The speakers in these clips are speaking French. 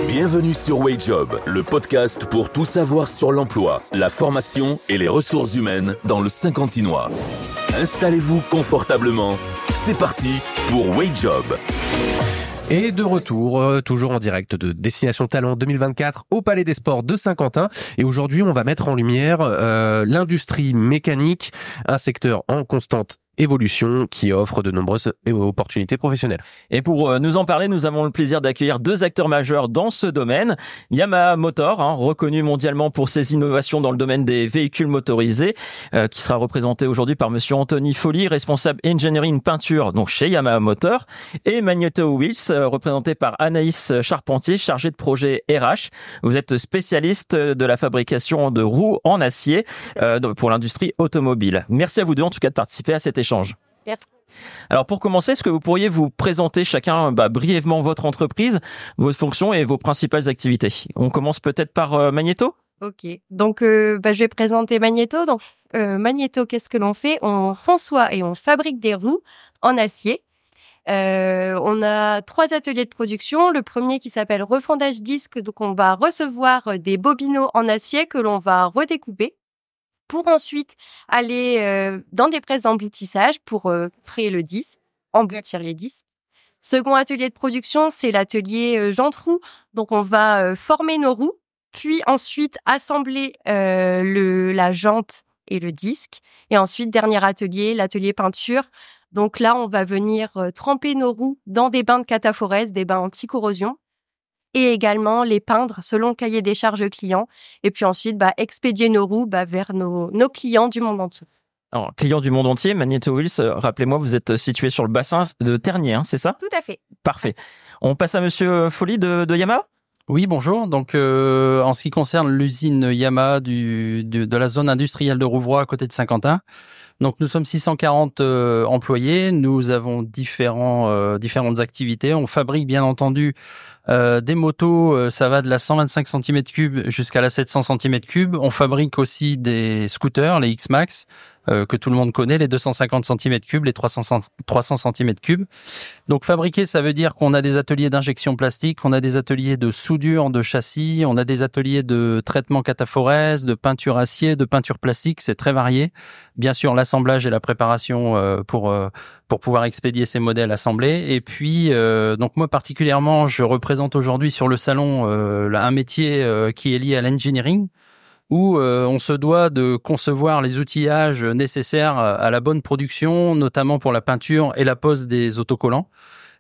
Bienvenue sur WageJob, le podcast pour tout savoir sur l'emploi, la formation et les ressources humaines dans le Saint-Quentinois. Installez-vous confortablement. C'est parti pour WageJob. Et de retour, toujours en direct de Destination Talent 2024 au Palais des Sports de Saint-Quentin. Et aujourd'hui, on va mettre en lumière l'industrie mécanique, un secteur en constante évolution qui offre de nombreuses opportunités professionnelles. Et pour nous en parler, nous avons le plaisir d'accueillir deux acteurs majeurs dans ce domaine. Yamaha Motor, reconnu mondialement pour ses innovations dans le domaine des véhicules motorisés, qui sera représenté aujourd'hui par monsieur Anthony Folly, responsable engineering peinture donc chez Yamaha Motor, et Magneto Wheels, représenté par Anaïs Charpentier, chargée de projet RH. Vous êtes spécialiste de la fabrication de roues en acier pour l'industrie automobile. Merci à vous deux en tout cas de participer à cet échange. Merci. Alors pour commencer, est-ce que vous pourriez vous présenter chacun brièvement votre entreprise, vos fonctions et vos principales activités? On commence peut-être par Magneto. Ok, donc je vais présenter Magneto. Donc Magneto, qu'est-ce que l'on fait? On conçoit et on fabrique des roues en acier. On a 3 ateliers de production. Le premier qui s'appelle refondage disque, donc on va recevoir des bobinaux en acier que l'on va redécouper pour ensuite aller dans des presses d'emboutissage pour créer le disque, emboutir les disques. Second atelier de production, c'est l'atelier jantes-roues. Donc, on va former nos roues, puis ensuite assembler la jante et le disque. Et ensuite, dernier atelier, l'atelier peinture. Donc là, on va venir tremper nos roues dans des bains de cataphorèse, des bains anti-corrosion. Et également les peindre selon le cahier des charges clients. Et puis ensuite, expédier nos roues vers nos clients du monde entier. Alors, clients du monde entier, Magneto Wheels, rappelez-moi, vous êtes situé sur le bassin de Ternier, c'est ça? Tout à fait. Parfait. On passe à monsieur Folly de Yamaha? Oui, bonjour. Donc, en ce qui concerne l'usine Yamaha de la zone industrielle de Rouvroy à côté de Saint-Quentin, donc nous sommes 640 employés. Nous avons différentes activités. On fabrique bien entendu des motos. Ça va de la 125 cm3 jusqu'à la 700 cm3. On fabrique aussi des scooters, les X-Max, que tout le monde connaît, les 250 cm3, les 300 cm3. Donc fabriquer, ça veut dire qu'on a des ateliers d'injection plastique, on a des ateliers de soudure de châssis, on a des ateliers de traitement cataphorèse, de peinture acier, de peinture plastique, c'est très varié. Bien sûr, l'assemblage et la préparation pour pouvoir expédier ces modèles assemblés. Et puis, donc moi particulièrement, je représente aujourd'hui sur le salon un métier qui est lié à l'engineering, où on se doit de concevoir les outillages nécessaires à la bonne production, notamment pour la peinture et la pose des autocollants.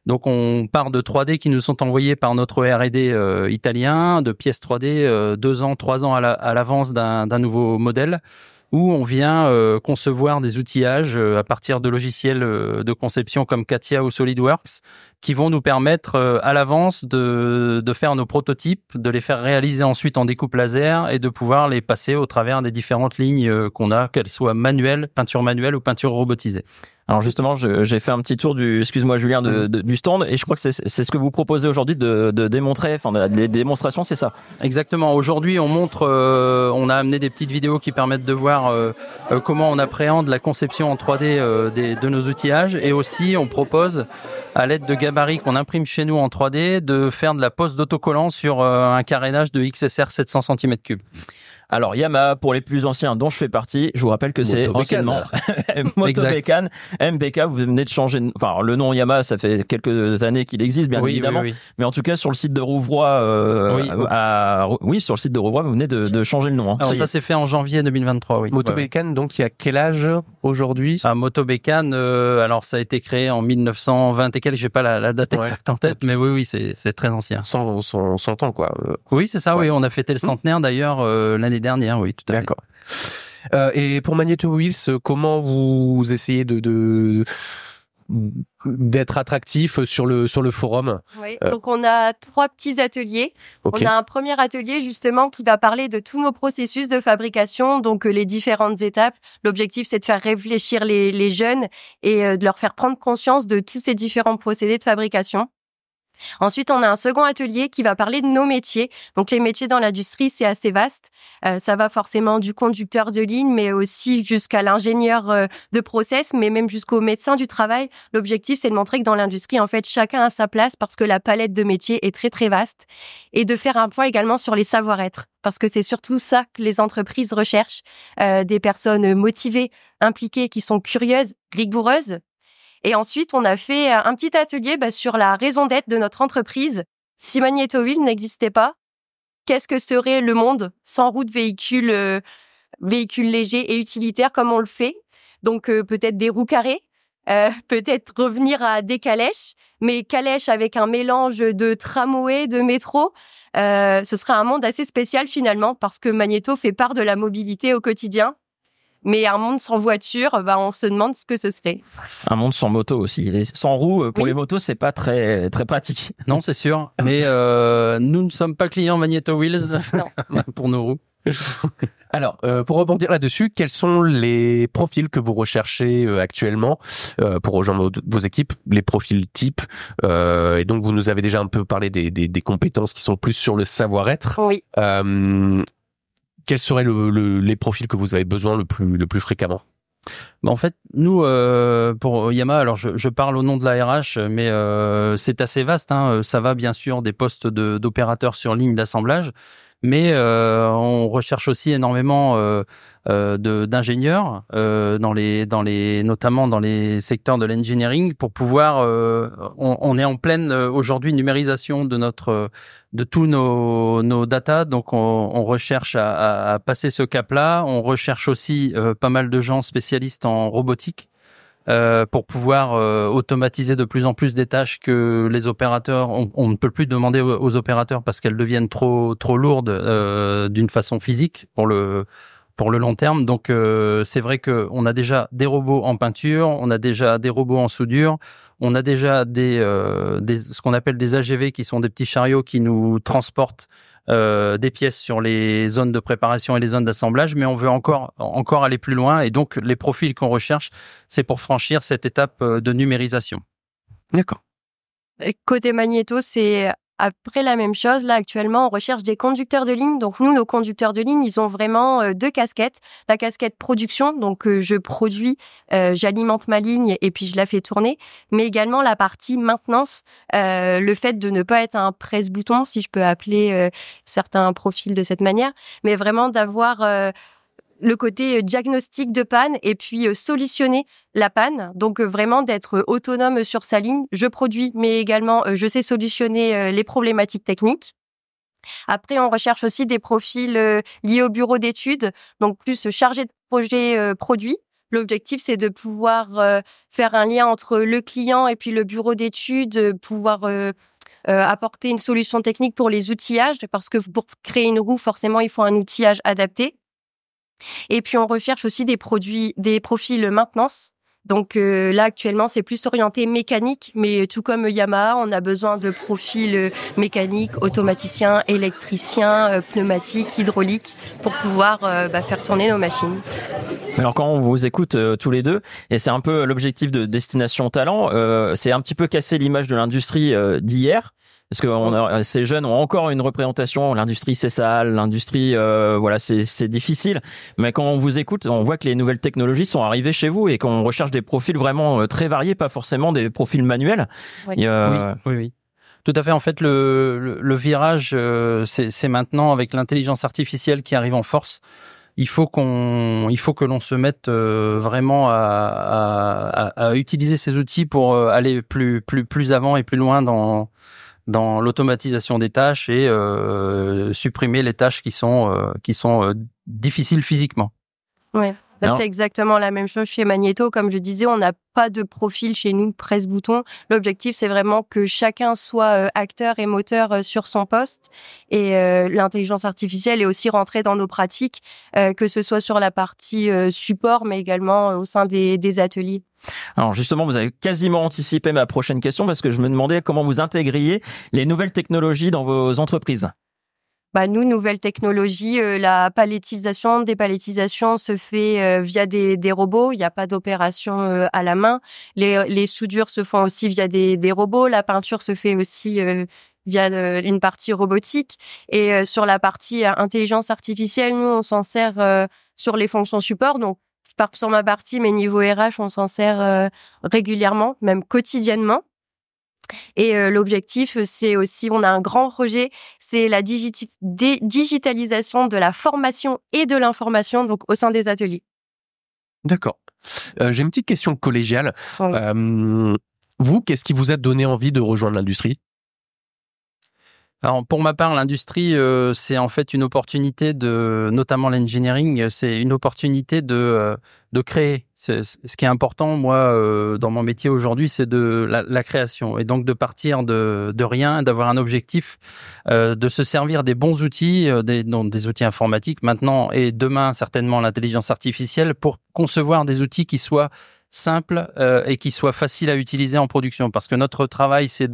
Donc on part de 3D qui nous sont envoyés par notre R&D italien, de pièces 3D 2 ans, 3 ans à l'avance d'un nouveau modèle, où on vient concevoir des outillages à partir de logiciels de conception comme CATIA ou SolidWorks, qui vont nous permettre à l'avance de faire nos prototypes, de les faire réaliser ensuite en découpe laser et de pouvoir les passer au travers des différentes lignes qu'on a, qu'elles soient manuelles, peinture manuelle ou peinture robotisée. Alors justement, j'ai fait un petit tour excuse-moi Julien, du stand, et je crois que c'est ce que vous proposez aujourd'hui de démontrer, des démonstrations, c'est ça? Exactement. Aujourd'hui, on montre, on a amené des petites vidéos qui permettent de voir comment on appréhende la conception en 3D de nos outillages, et aussi on propose, à l'aide de gabarits qu'on imprime chez nous en 3D, de faire de la pose d'autocollants sur un carénage de XSR 700 cm3. Alors Yamaha, pour les plus anciens dont je fais partie, je vous rappelle que c'est anciennement Motobécane, MBK. Vous venez de changer, le nom Yamaha, ça fait quelques années qu'il existe, bien évidemment. Oui. Mais en tout cas, sur le site de Rouvroy, sur le site de Rouvroy, vous venez de changer le nom. Alors ça s'est fait en janvier 2023. Oui. Motobécane, donc il y a quel âge aujourd'hui? Motobécane, alors ça a été créé en 1920 et quelques. J'ai pas la date exacte en tête, mais oui, c'est très ancien. 100 ans quoi. Oui, c'est ça. Oui, on a fêté le centenaire d'ailleurs l'année dernière, oui, tout à fait. D'accord. Et pour Magneto Wheels, comment vous essayez d'être attractif sur le forum? Oui, donc on a 3 petits ateliers. Okay. On a un premier atelier justement qui va parler de tous nos processus de fabrication, donc les différentes étapes. L'objectif, c'est de faire réfléchir les jeunes et de leur faire prendre conscience de tous ces différents procédés de fabrication. Ensuite, on a un second atelier qui va parler de nos métiers. Donc, les métiers dans l'industrie, c'est assez vaste. Ça va forcément du conducteur de ligne, mais aussi jusqu'à l'ingénieur de process, mais même jusqu'au médecin du travail. L'objectif, c'est de montrer que dans l'industrie, en fait, chacun a sa place parce que la palette de métiers est très, très vaste. Et de faire un point également sur les savoir-être, parce que c'est surtout ça que les entreprises recherchent. Des personnes motivées, impliquées, qui sont curieuses, rigoureuses. Et ensuite, on a fait un petit atelier sur la raison d'être de notre entreprise. Si Magneto Wheels n'existait pas, qu'est-ce que serait le monde sans roue de véhicules légers et utilitaires comme on le fait? Donc peut-être des roues carrées, peut-être revenir à des calèches, mais calèches avec un mélange de tramway, de métro. Ce serait un monde assez spécial finalement parce que Magneto fait part de la mobilité au quotidien. Mais un monde sans voiture, on se demande ce que ce serait. Un monde sans moto aussi. Sans roues, pour les motos, c'est pas très très pratique. Non, c'est sûr. Mais nous ne sommes pas clients Magneto Wheels pour nos roues. Alors, pour rebondir là-dessus, quels sont les profils que vous recherchez actuellement pour rejoindre vos équipes, les profils types et donc, vous nous avez déjà un peu parlé des compétences qui sont plus sur le savoir-être. Oui. Quels seraient les profils que vous avez besoin le plus fréquemment? En fait, nous, pour Yamaha, alors je parle au nom de la RH, mais c'est assez vaste. Ça va bien sûr des postes d'opérateurs sur ligne d'assemblage, mais on recherche aussi énormément d'ingénieurs notamment dans les secteurs de l'engineering pour pouvoir. On est en pleine aujourd'hui numérisation de tous nos data, donc on recherche à passer ce cap-là. On recherche aussi pas mal de gens spécialistes en robotique. Pour pouvoir automatiser de plus en plus des tâches que les opérateurs, on ne peut plus demander aux opérateurs parce qu'elles deviennent trop lourdes d'une façon physique pour le long terme. Donc c'est vrai que on a déjà des robots en peinture, on a déjà des robots en soudure, on a déjà ce qu'on appelle des AGV qui sont des petits chariots qui nous transportent des pièces sur les zones de préparation et les zones d'assemblage, mais on veut encore aller plus loin et donc les profils qu'on recherche, c'est pour franchir cette étape de numérisation. D'accord. Côté Magneto, c'est après la même chose. Là, actuellement, on recherche des conducteurs de ligne. Donc, nous, nos conducteurs de ligne, ils ont vraiment deux casquettes. La casquette production, donc je produis, j'alimente ma ligne et puis je la fais tourner. Mais également la partie maintenance, le fait de ne pas être un presse-bouton, si je peux appeler certains profils de cette manière, mais vraiment d'avoir le côté diagnostic de panne et puis solutionner la panne. Donc vraiment d'être autonome sur sa ligne. Je produis, mais également je sais solutionner les problématiques techniques. Après, on recherche aussi des profils liés au bureau d'études, donc plus chargé de projet produit. L'objectif, c'est de pouvoir faire un lien entre le client et puis le bureau d'études, pouvoir apporter une solution technique pour les outillages, parce que pour créer une roue, forcément, il faut un outillage adapté. Et puis, on recherche aussi des profils maintenance. Donc là, actuellement, c'est plus orienté mécanique, mais tout comme Yamaha, on a besoin de profils mécaniques, automaticiens, électriciens, pneumatiques, hydrauliques, pour pouvoir faire tourner nos machines. Alors quand on vous écoute tous les deux, et c'est un peu l'objectif de Destination Talent, c'est un petit peu casser l'image de l'industrie d'hier. Parce que ces jeunes ont encore une représentation, l'industrie c'est sale, l'industrie c'est difficile. Mais quand on vous écoute, on voit que les nouvelles technologies sont arrivées chez vous et qu'on recherche des profils vraiment très variés, pas forcément des profils manuels. Oui. Oui. Tout à fait. En fait, le virage, c'est maintenant avec l'intelligence artificielle qui arrive en force. Il faut que l'on se mette vraiment à utiliser ces outils pour aller plus avant et plus loin dans l'automatisation des tâches et supprimer les tâches qui sont difficiles physiquement. Ouais. C'est exactement la même chose chez Magneto. Comme je disais, on n'a pas de profil chez nous presse-bouton. L'objectif, c'est vraiment que chacun soit acteur et moteur sur son poste. Et l'intelligence artificielle est aussi rentrée dans nos pratiques, que ce soit sur la partie support, mais également au sein des ateliers. Alors justement, vous avez quasiment anticipé ma prochaine question parce que je me demandais comment vous intégriez les nouvelles technologies dans vos entreprises. Nous, nouvelle technologie, la palettisation, dépalettisation se fait via des robots. Il n'y a pas d'opération à la main. Les soudures se font aussi via des robots. La peinture se fait aussi via une partie robotique. Et sur la partie intelligence artificielle, nous, on s'en sert sur les fonctions support. Donc, je pars sur ma partie, mais niveau RH, on s'en sert régulièrement, même quotidiennement. Et l'objectif, c'est aussi, on a un grand projet, c'est la digitalisation de la formation et de l'information, donc au sein des ateliers. D'accord. J'ai une petite question collégiale. Oui. Vous, qu'est-ce qui vous a donné envie de rejoindre l'industrie ? Alors pour ma part, l'industrie, c'est en fait une opportunité notamment l'engineering, c'est une opportunité de créer. Ce qui est important, moi, dans mon métier aujourd'hui, c'est de la création, et donc de partir de rien, d'avoir un objectif, de se servir des bons outils, des outils informatiques maintenant et demain certainement l'intelligence artificielle pour concevoir des outils qui soient simple et qui soit facile à utiliser en production, parce que notre travail c'est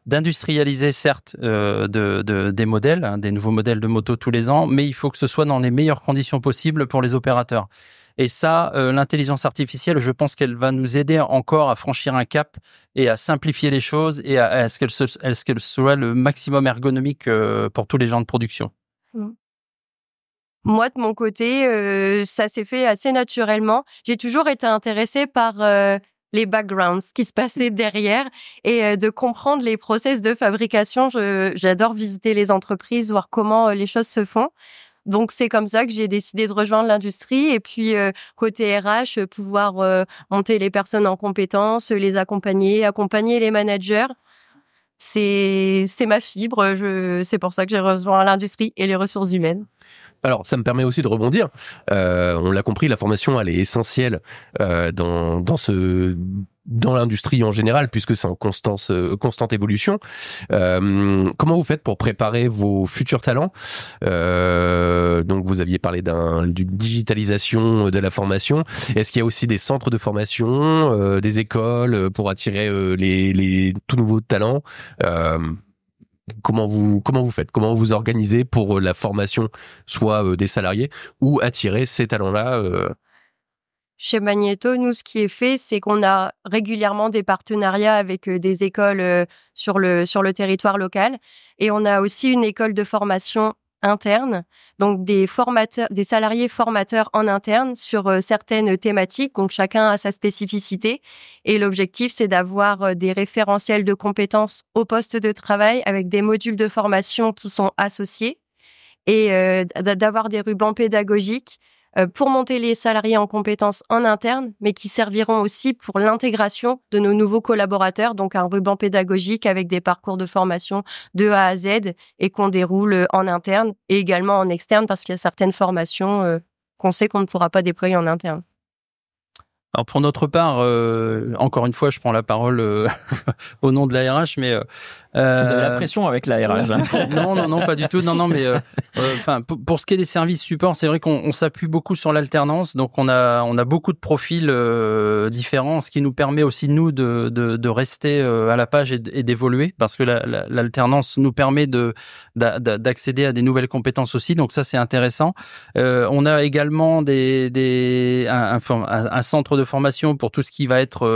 d'industrialiser certes des modèles, des nouveaux modèles de moto tous les ans, mais il faut que ce soit dans les meilleures conditions possibles pour les opérateurs. Et ça, l'intelligence artificielle, je pense qu'elle va nous aider encore à franchir un cap et à simplifier les choses et à ce qu'elle soit le maximum ergonomique pour tous les gens de production. Moi, de mon côté, ça s'est fait assez naturellement. J'ai toujours été intéressée par les backgrounds, ce qui se passait derrière, et de comprendre les process de fabrication. J'adore visiter les entreprises, voir comment les choses se font. Donc, c'est comme ça que j'ai décidé de rejoindre l'industrie. Et puis, côté RH, pouvoir monter les personnes en compétences, les accompagner les managers. C'est ma fibre. C'est pour ça que j'ai rejoint l'industrie et les ressources humaines. Alors, ça me permet aussi de rebondir. On l'a compris, la formation, elle est essentielle dans l'industrie en général, puisque c'est en constante évolution. Comment vous faites pour préparer vos futurs talents ? Donc, vous aviez parlé d'une digitalisation de la formation. Est-ce qu'il y a aussi des centres de formation, des écoles pour attirer les tout nouveaux talents ? Comment vous faites ? Comment vous organisez pour la formation, soit des salariés, ou attirer ces talents-là Chez Magneto, nous, ce qui est fait, c'est qu'on a régulièrement des partenariats avec des écoles sur le territoire local. Et on a aussi une école de formation interne, donc des salariés formateurs en interne sur certaines thématiques. Donc, chacun a sa spécificité. Et l'objectif, c'est d'avoir des référentiels de compétences au poste de travail avec des modules de formation qui sont associés et d'avoir des rubans pédagogiques pour monter les salariés en compétences en interne, mais qui serviront aussi pour l'intégration de nos nouveaux collaborateurs, donc un ruban pédagogique avec des parcours de formation de A à Z et qu'on déroule en interne et également en externe, parce qu'il y a certaines formations qu'on sait qu'on ne pourra pas déployer en interne. Alors pour notre part, encore une fois, je prends la parole au nom de la RH, mais vous avez la pression avec la RH. Non, pas du tout. Non, mais enfin pour ce qui est des services support, c'est vrai qu'on s'appuie beaucoup sur l'alternance, donc on a beaucoup de profils différents, ce qui nous permet aussi nous de rester à la page et d'évoluer, parce que l'alternance nous permet d'accéder à des nouvelles compétences aussi, donc ça c'est intéressant. On a également un centre de formation pour tout ce qui va être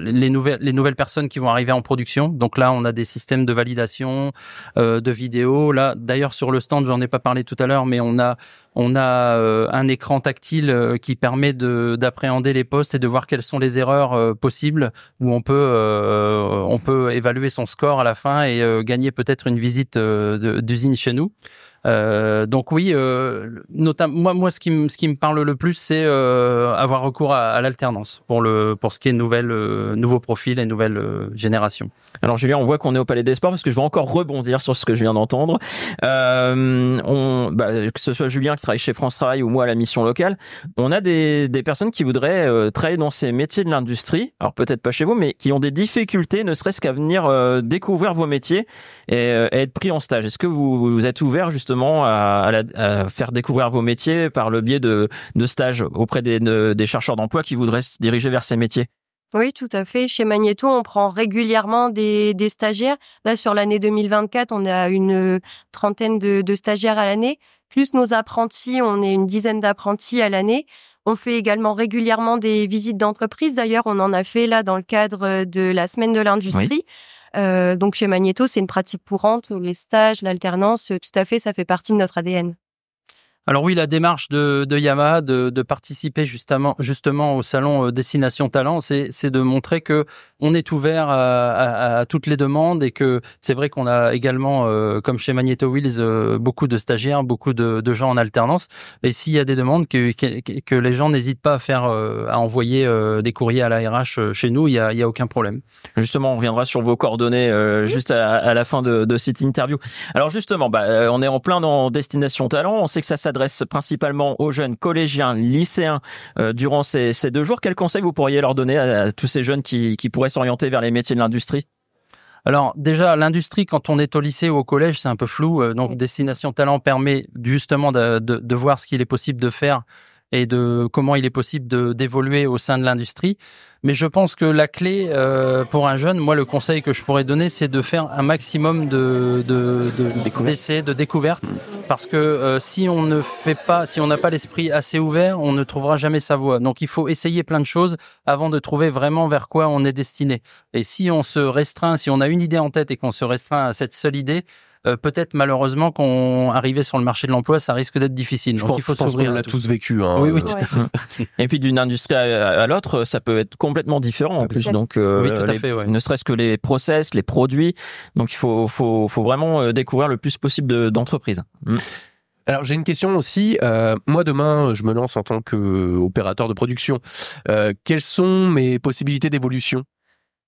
les nouvelles personnes qui vont arriver en production. Donc là, on a des systèmes de validation de vidéos. Là, d'ailleurs, sur le stand, j'en ai pas parlé tout à l'heure, mais on a un écran tactile qui permet d'appréhender les postes et de voir quelles sont les erreurs possibles, où on peut évaluer son score à la fin et gagner peut-être une visite d'usine chez nous. Donc oui, notamment moi ce qui me parle le plus, c'est avoir recours à l'alternance pour ce qui est nouveaux profils et nouvelles générations. Alors Julien, on voit qu'on est au Palais des Sports, parce que je vais encore rebondir sur ce que je viens d'entendre. Que ce soit Julien qui travaille chez France Travail ou moi à la mission locale, on a des personnes qui voudraient travailler dans ces métiers de l'industrie. Alors peut-être pas chez vous, mais qui ont des difficultés, ne serait-ce qu'à venir découvrir vos métiers et être pris en stage. Est-ce que vous êtes ouvert justement à faire découvrir vos métiers par le biais de stages auprès des chercheurs d'emploi qui voudraient se diriger vers ces métiers? Oui, tout à fait. Chez Magnéto, on prend régulièrement des stagiaires. Là, sur l'année 2024, on a une trentaine de stagiaires à l'année. Plus nos apprentis, on est une dizaine d'apprentis à l'année. On fait également régulièrement des visites d'entreprise. D'ailleurs, on en a fait là dans le cadre de la semaine de l'industrie. Oui. Donc, chez Magnéto, c'est une pratique courante. Les stages, l'alternance, tout à fait, ça fait partie de notre ADN. Alors oui, la démarche de Yamaha de participer justement au salon Destination Talent, c'est de montrer que on est ouvert à toutes les demandes et que c'est vrai qu'on a également, comme chez Magnéto Wheels, beaucoup de stagiaires, beaucoup de gens en alternance. Et s'il y a des demandes, que les gens n'hésitent pas à envoyer des courriers à la RH chez nous, il y a aucun problème. Justement, on reviendra sur vos coordonnées juste à la fin de cette interview. Alors justement, on est en plein dans Destination Talent. On sait que ça s'adresse principalement aux jeunes collégiens, lycéens durant ces 2 jours. Quels conseils vous pourriez leur donner à tous ces jeunes qui pourraient s'orienter vers les métiers de l'industrie ? Alors déjà, l'industrie, quand on est au lycée ou au collège, c'est un peu flou. Donc Destination Talent permet justement de voir ce qu'il est possible de faire et de comment il est possible d'évoluer au sein de l'industrie. Mais je pense que la clé pour un jeune, moi le conseil que je pourrais donner, c'est de faire un maximum d'essais, de découvertes, parce que si on n'a pas l'esprit assez ouvert, on ne trouvera jamais sa voie. Donc il faut essayer plein de choses avant de trouver vraiment vers quoi on est destiné. Et si on a une idée en tête et qu'on se restreint à cette seule idée, peut-être malheureusement qu'on arrivé sur le marché de l'emploi, ça risque d'être difficile. Donc il faut s'ouvrir. On l'a tous vécu. Hein, oui, tout à fait. Et puis d'une industrie à l'autre, ça peut être complètement différent en plus. Donc oui, tout à fait, ne serait-ce que les process, les produits. Donc il faut vraiment découvrir le plus possible d'entreprises. Alors j'ai une question aussi. Moi demain, je me lance en tant qu'opérateur de production. Quelles sont mes possibilités d'évolution ?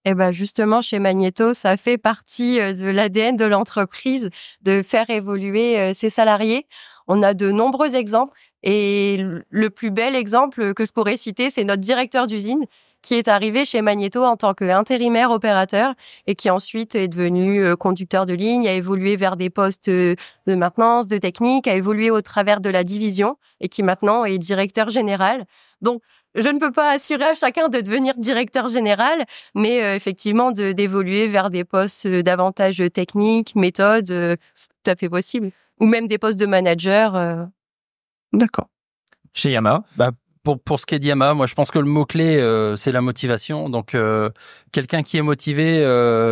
Eh ben justement, chez Magnéto, ça fait partie de l'ADN de l'entreprise de faire évoluer ses salariés. On a de nombreux exemples et le plus bel exemple que je pourrais citer, c'est notre directeur d'usine qui est arrivé chez Magnéto en tant qu'intérimaire opérateur et qui ensuite est devenu conducteur de ligne, a évolué vers des postes de maintenance, de technique, a évolué au travers de la division et qui maintenant est directeur général. Donc, je ne peux pas assurer à chacun de devenir directeur général, mais effectivement d'évoluer vers des postes davantage techniques, méthodes, c'est tout à fait possible. Ou même des postes de manager. D'accord. Chez Yamaha, pour ce qui est de Yamaha, moi je pense que le mot-clé c'est la motivation. Donc quelqu'un qui est motivé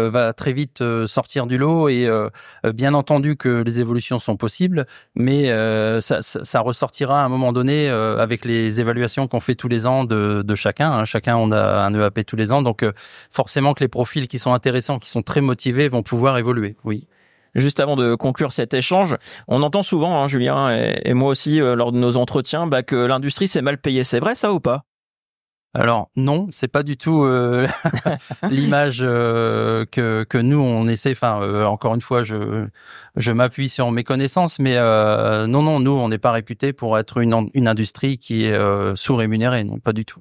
va très vite sortir du lot et bien entendu que les évolutions sont possibles, mais ça ressortira à un moment donné avec les évaluations qu'on fait tous les ans de chacun. Hein. Chacun on a un EAP tous les ans, donc forcément que les profils qui sont intéressants, qui sont très motivés vont pouvoir évoluer. Oui. Juste avant de conclure cet échange, on entend souvent, Julien et moi aussi, lors de nos entretiens, que l'industrie c'est mal payé. C'est vrai ça ou pas ? Alors non, c'est pas du tout l'image que nous on essaie. Enfin, encore une fois, je m'appuie sur mes connaissances, mais non, nous on n'est pas réputé pour être une industrie qui est sous-rémunérée, non, pas du tout.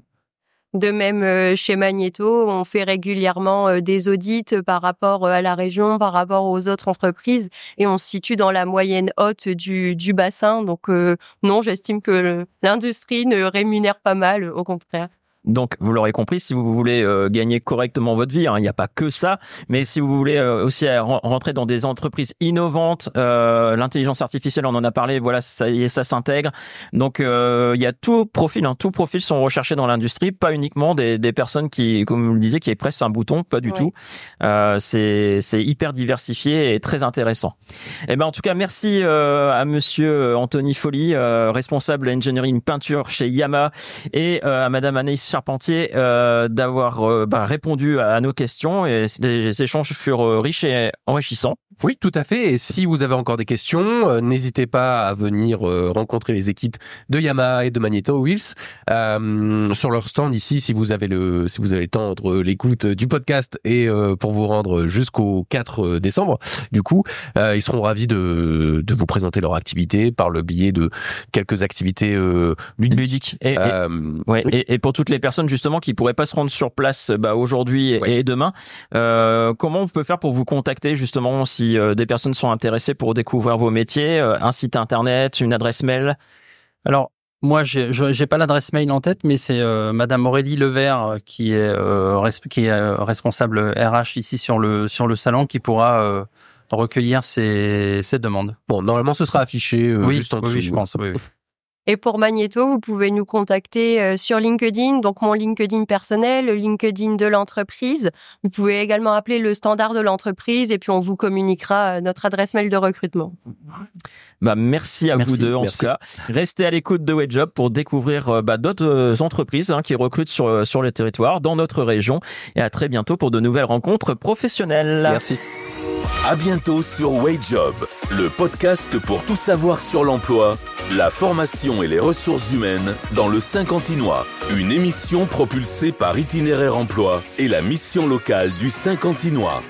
De même, chez Magnéto, on fait régulièrement des audits par rapport à la région, par rapport aux autres entreprises, et on se situe dans la moyenne haute du bassin. Donc non, j'estime que l'industrie ne rémunère pas mal, au contraire. Donc, vous l'aurez compris, si vous voulez gagner correctement votre vie, il n'y a pas que ça, mais si vous voulez aussi rentrer dans des entreprises innovantes, l'intelligence artificielle, on en a parlé, voilà, ça y est, ça s'intègre. Donc, il y a tout profil sont recherchés dans l'industrie, pas uniquement des personnes qui, comme vous le disiez, qui pressent un bouton, pas du tout. C'est hyper diversifié et très intéressant. Eh ben, en tout cas, merci à monsieur Anthony Folly, responsable engineering peinture chez Yamaha, et à madame Anaïs Charpentier d'avoir répondu à nos questions, et les échanges furent riches et enrichissants. Oui, tout à fait. Et si vous avez encore des questions, n'hésitez pas à venir rencontrer les équipes de Yamaha et de Magnéto Wheels sur leur stand ici, si vous avez le temps entre l'écoute du podcast et pour vous rendre jusqu'au 4 décembre. Du coup, ils seront ravis de vous présenter leur activité par le biais de quelques activités ludiques. Et pour toutes les personnes justement qui pourraient pas se rendre sur place aujourd'hui et demain, comment on peut faire pour vous contacter justement si des personnes sont intéressées pour découvrir vos métiers, un site internet, une adresse mail? Alors Moi, j'ai pas l'adresse mail en tête, mais c'est Madame Aurélie Levert qui est responsable RH ici sur le salon qui pourra recueillir ces demandes. Bon, normalement, ce sera affiché juste en dessous. Oui, je pense. Oui. Et pour Magnéto, vous pouvez nous contacter sur LinkedIn, donc mon LinkedIn personnel, le LinkedIn de l'entreprise. Vous pouvez également appeler le standard de l'entreprise et puis on vous communiquera notre adresse mail de recrutement. Merci à vous deux en tout cas. Restez à l'écoute de WageJob pour découvrir d'autres entreprises qui recrutent sur le territoire, dans notre région. Et à très bientôt pour de nouvelles rencontres professionnelles. Merci. À bientôt sur WageJob, le podcast pour tout savoir sur l'emploi, la formation et les ressources humaines dans le Saint-Quentinois. Une émission propulsée par Itinéraire Emploi et la mission locale du Saint-Quentinois.